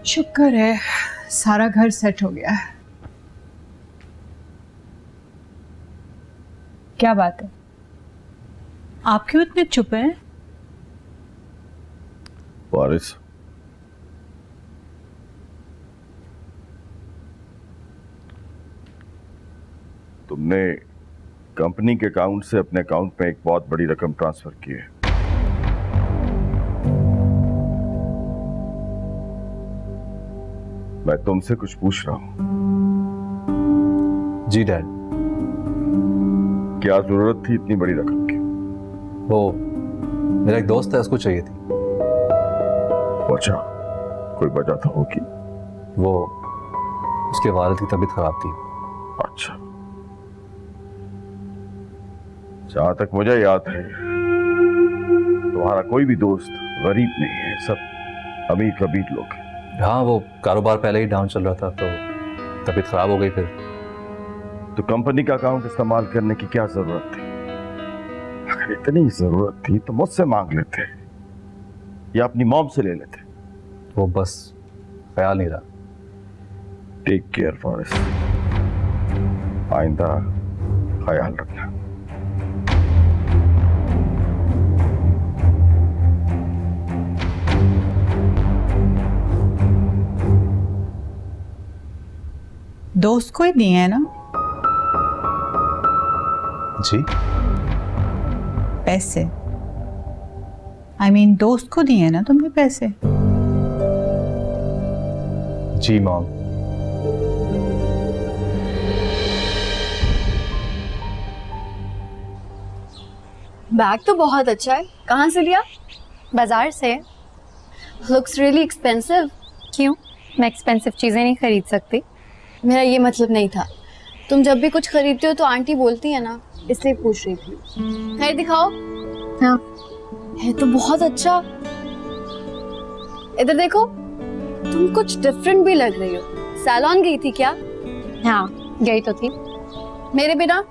शुक्र है सारा घर सेट हो गया है। क्या बात है, आप क्यों इतने चुप हैं? वारिस, तुमने कंपनी के अकाउंट से अपने अकाउंट में एक बहुत बड़ी रकम ट्रांसफर की है। मैं तुमसे कुछ पूछ रहा हूं। जी डैड। क्या जरूरत थी इतनी बड़ी रकम की? वो मेरा एक दोस्त है, उसको चाहिए थी। अच्छा, कोई वजह तो होगी। वो उसके वालिद की तबीयत खराब थी। अच्छा, जहां तक मुझे याद है तुम्हारा कोई भी दोस्त गरीब नहीं है, सब अमीर कबीर लोग हैं। हाँ, वो कारोबार पहले ही डाउन चल रहा था तो तबीयत खराब हो गई। फिर तो कंपनी का अकाउंट इस्तेमाल करने की क्या जरूरत थी? अगर इतनी जरूरत थी तो मुझसे मांग लेते या अपनी मॉम से ले लेते। वो बस ख्याल नहीं रहा। टेक केयर फॉरेस्ट, आइंदा ख्याल रखना। दोस्त कोई नहीं है ना? जी? पैसे I mean, दोस्त को दिए ना तुमने पैसे? जी मॉम। बैग तो बहुत अच्छा है, कहाँ से लिया? बाजार से। Looks really expensive. क्यों? मैं एक्सपेंसिव चीज़ें नहीं खरीद सकती। मेरा ये मतलब नहीं था। तुम जब भी कुछ खरीदते हो तो आंटी बोलती है ना, इसलिए पूछ रही थी। खैर दिखाओ। हाँ, है तो बहुत अच्छा। इधर देखो, तुम कुछ डिफरेंट भी लग रही हो। सैलून गई थी क्या? हाँ गई तो थी। मेरे बिना?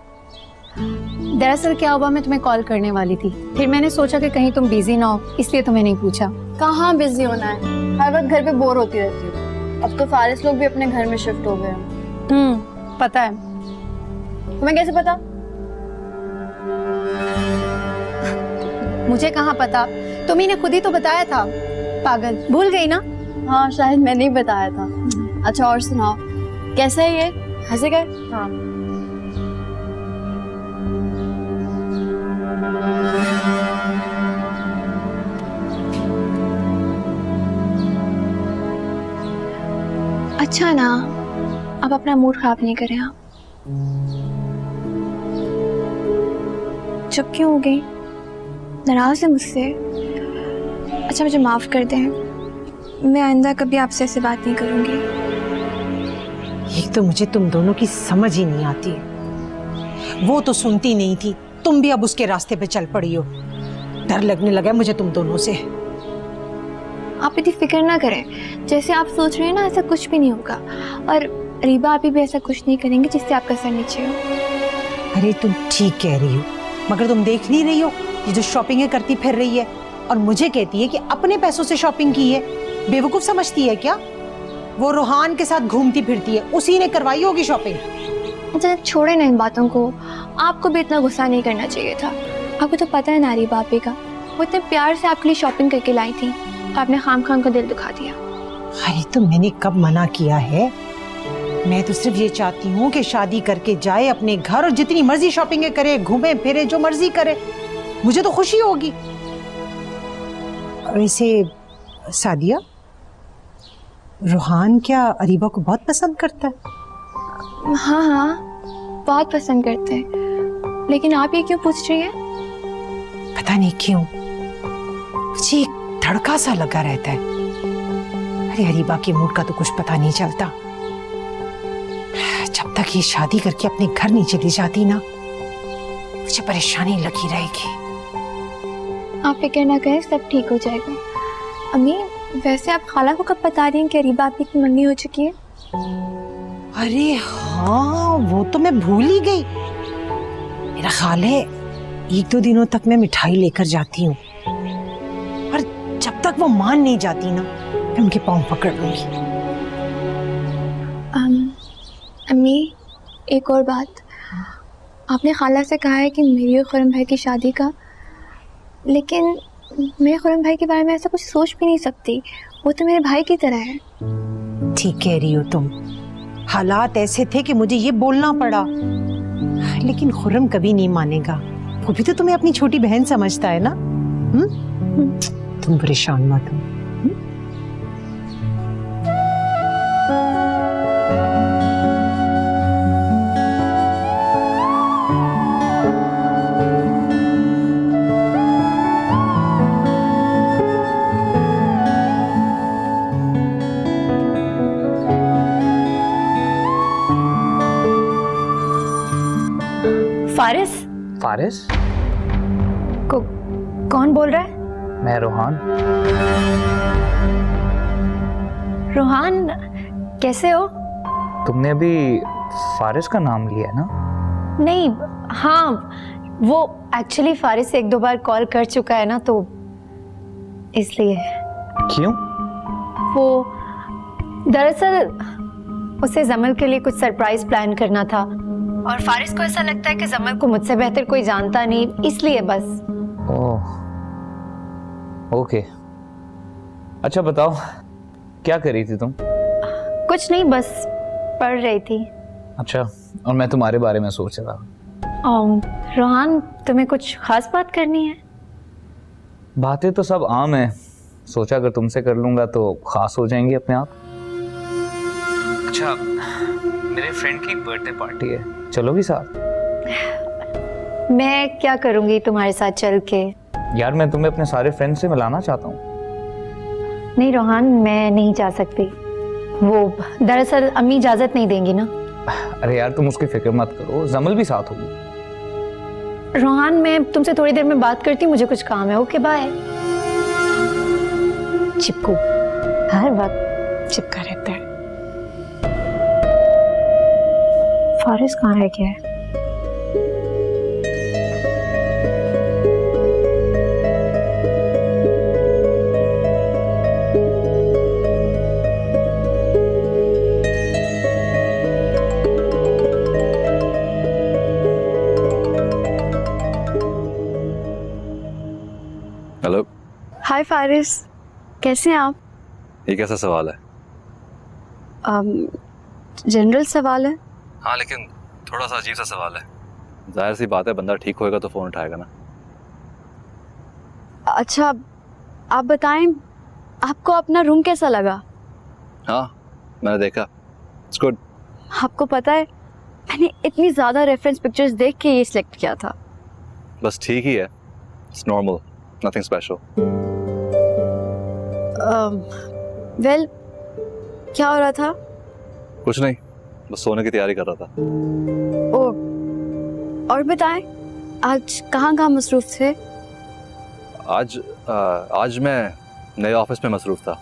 दरअसल क्या हुआ, मैं तुम्हें कॉल करने वाली थी, फिर मैंने सोचा कि कहीं तुम बिजी ना हो, इसलिए तुम्हें नहीं पूछा। कहाँ बिजी होना है, हर वक्त घर पे बोर होती रहती हूँ। अब तो फारिस लोग भी अपने घर में शिफ्ट हो गए हैं। पता है। तुम्हें कैसे पता? मुझे कहाँ पता, तुम्ही ने खुद ही तो बताया था। पागल, भूल गई ना? हाँ शायद मैंने ही बताया था। अच्छा और सुनाओ, कैसा है ये? हंसे गए? हाँ। अच्छा ना, अब अपना मूड खराब नहीं करें आप। चुप क्यों हो गई? नाराज है मुझसे? अच्छा मुझे माफ कर दें, मैं आइंदा कभी आपसे ऐसे बात नहीं करूंगी। एक तो मुझे तुम दोनों की समझ ही नहीं आती। वो तो सुनती नहीं थी, तुम भी अब उसके रास्ते पे चल पड़ी हो। डर लगने लगा मुझे तुम दोनों से। आप इतनी फिक्र ना करें, जैसे आप सोच रहे हैं ना ऐसा कुछ भी नहीं होगा। और रीबा आप भी ऐसा कुछ नहीं करेंगे जिससे आपका सर नीचे हो। अरे तुम ठीक कह रही हो, मगर तुम देख नहीं रही हो ये जो शॉपिंग करती फिर रही है और मुझे कहती है कि अपने पैसों से शॉपिंग की है। बेवकूफ समझती है क्या? वो रोहान के साथ घूमती फिरती है, उसी ने करवाई होगी शॉपिंग। अच्छा छोड़े ना इन बातों को, आपको भी इतना गुस्सा नहीं करना चाहिए था। आपको तो पता है ना रीबा आपी का, वो इतने प्यार से आपके लिए शॉपिंग करके लाई थी, आपने खाम का दिल दुखा दिया। अरे तो मैंने कब मना किया है? मैं तो सिर्फ ये चाहती हूँ कि शादी करके जाए अपने घर और जितनी मर्जी शॉपिंग करे, घूमे फिरे, जो मर्जी करे, मुझे तो खुशी होगी। वैसे सादिया, रोहान क्या अरीबा को बहुत पसंद करता है? हाँ हाँ बहुत पसंद करते हैं, लेकिन आप ये क्यों पूछ रही हैं? पता नहीं क्यों मुझे एक धड़का सा लगा रहता है। अरे अरीबा के मूड का तो कुछ पता नहीं चलता। जब तक ये शादी करके अपने घर नहीं चली जाती ना, मुझे परेशानी लगी रहेगी। आप फिक्र ना करें, सब ठीक हो जाएगा। अम्मी वैसे आप खाला को कब बता रही हैं कि अरीबा आपकी की मंगनी हो चुकी है? अरे हाँ, वो तो मैं भूल ही गई। मेरा ख्याल है 1-2 दिनों तक मैं मिठाई लेकर जाती हूँ, और जब तक वो मान नहीं जाती ना, मैं उनके पाँव पकड़ लूंगी। अम्मी, एक और बात। आपने खाला से कहा है कि मेरी और खुरम भाई की शादी का, लेकिन मैं खुरम भाई के बारे में ऐसा कुछ सोच भी नहीं सकती। वो तो मेरे भाई की तरह है। ठीक कह रही हो तुम, हालात ऐसे थे कि मुझे ये बोलना पड़ा, लेकिन खुर्रम कभी नहीं मानेगा। वो भी तो तुम्हें अपनी छोटी बहन समझता है ना। तुम परेशान मत हो। फारिस फारिस, कौन बोल रहा है? मैं रोहान। रोहान, कैसे हो? तुमने अभी फारिस का नाम लिया है ना? नहीं, हाँ, वो एक्चुअली फारिस एक दो बार कॉल कर चुका है ना, तो इसलिए। क्यों? वो दरअसल उसे जमल के लिए कुछ सरप्राइज प्लान करना था, और फारिस को ऐसा लगता है कि जमल को मुझसे बेहतर कोई जानता नहीं, इसलिए बस। ओह, ओके। अच्छा बताओ, क्या कर रही थी तुम? कुछ नहीं, बस पढ़ रही थी। अच्छा, और मैं तुम्हारे बारे में सोच रहा था। रोहान, तुम्हें कुछ खास बात करनी है? बातें तो सब आम है, सोचा अगर तुमसे कर लूंगा तो खास हो जाएंगी अपने आप। अच्छा, मेरे फ्रेंड की बर्थडे पार्टी है, चलोगी साथ? मैं क्या करूंगी तुम्हारे साथ चल के? यार, मैं तुम्हें अपने सारे फ्रेंड से मिलाना चाहता हूँ। नहीं रोहान, मैं नहीं जा सकती। वो दरअसल अम्मी इजाजत नहीं देंगी ना। अरे यार, तुम उसकी फिक्र मत करो, जमल भी साथ होगी। रोहान, मैं तुमसे थोड़ी देर में बात करती हूँ, मुझे कुछ काम है। Okay, bye. चिपकू हर वक्त चिपका रहता है। फारिस कहाँ रह गया है? हेलो। हाय फारिस, कैसे हैं आप? ये कैसा सवाल है? जनरल सवाल है। हाँ, लेकिन थोड़ा सा अजीब सा सवाल है। जाहिर सी बात है, बंदा ठीक होएगा तो फ़ोन उठाएगा ना। अच्छा, आप बताएं, आपको अपना रूम कैसा लगा? हाँ, मैंने देखा, इट्स गुड। आपको पता है, मैंने इतनी ज़्यादा रेफरेंस पिक्चर्स देख के ये सिलेक्ट किया था। बस ठीक ही है, it's normal, nothing special. Well, क्या हो रहा था? कुछ नहीं, बस सोने की तैयारी कर रहा था। और बताएं, आज कहाँ कहाँ मसरूफ थे? आज मैं नए ऑफिस में मसरूफ था।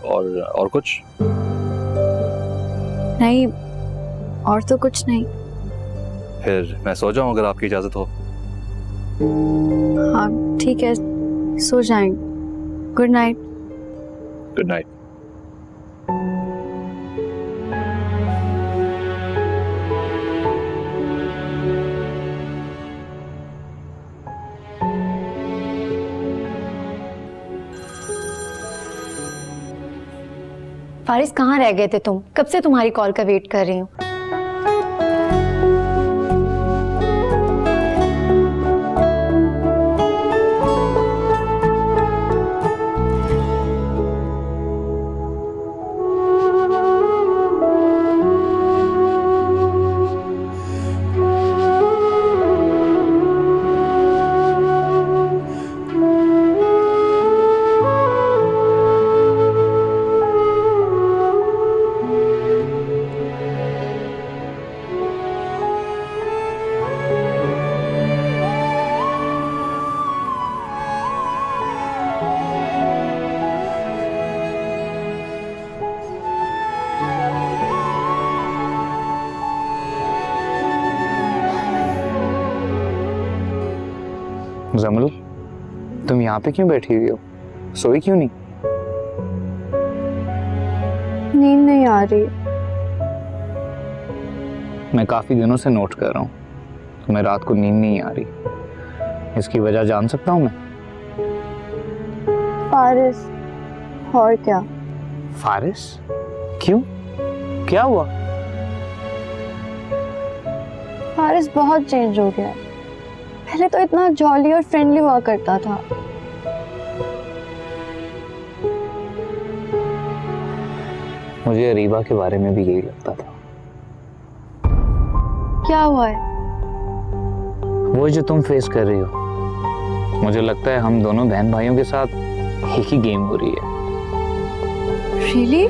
और कुछ नहीं, और तो कुछ नहीं। फिर मैं सो जाऊं अगर आपकी इजाज़त हो। हाँ ठीक है, सो जाएं। Good night. Good night. Faris, कहाँ रह गए थे तुम? कब से तुम्हारी कॉल का वेट कर रही हूँ। जमल, तुम यहाँ पे क्यों बैठी हुई हो? सोई क्यों नहीं? नींद नहीं आ रही। मैं काफी दिनों से नोट कर रहा हूँ तुम्हें रात को नींद नहीं आ रही। इसकी वजह जान सकता हूँ मैं? फारिस, और क्या? फारिस? क्यों, क्या हुआ? फारिस बहुत चेंज हो गया है। पहले तो इतना जॉली और फ्रेंडली हुआ करता था। मुझे अरीबा के बारे में भी यही लगता था। क्या हुआ है? वो जो तुम फेस कर रही हो, मुझे लगता है हम दोनों बहन भाइयों के साथ एक ही गेम हो रही है। Really?